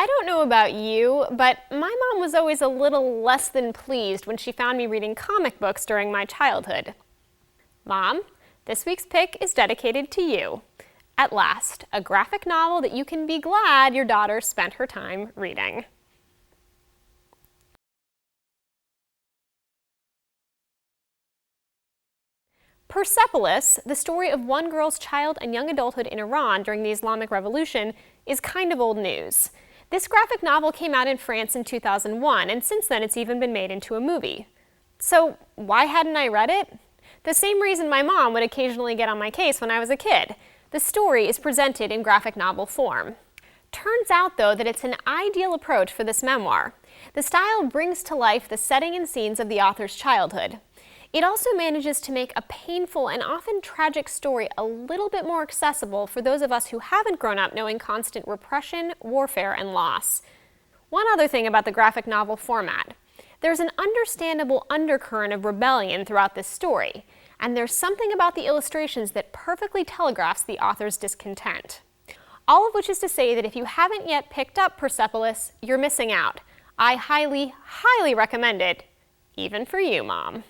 I don't know about you, but my mom was always a little less than pleased when she found me reading comic books during my childhood. Mom, this week's pick is dedicated to you. At last, a graphic novel that you can be glad your daughter spent her time reading. Persepolis, the story of one girl's child and young adulthood in Iran during the Islamic Revolution, is kind of old news. This graphic novel came out in France in 2001, and since then it's even been made into a movie. So why hadn't I read it? The same reason my mom would occasionally get on my case when I was a kid. The story is presented in graphic novel form. Turns out, though, that it's an ideal approach for this memoir. The style brings to life the setting and scenes of the author's childhood. It also manages to make a painful and often tragic story a little bit more accessible for those of us who haven't grown up knowing constant repression, warfare, and loss. One other thing about the graphic novel format. There's an understandable undercurrent of rebellion throughout this story, and there's something about the illustrations that perfectly telegraphs the author's discontent. All of which is to say that if you haven't yet picked up Persepolis, you're missing out. I highly, highly recommend it, even for you, Mom.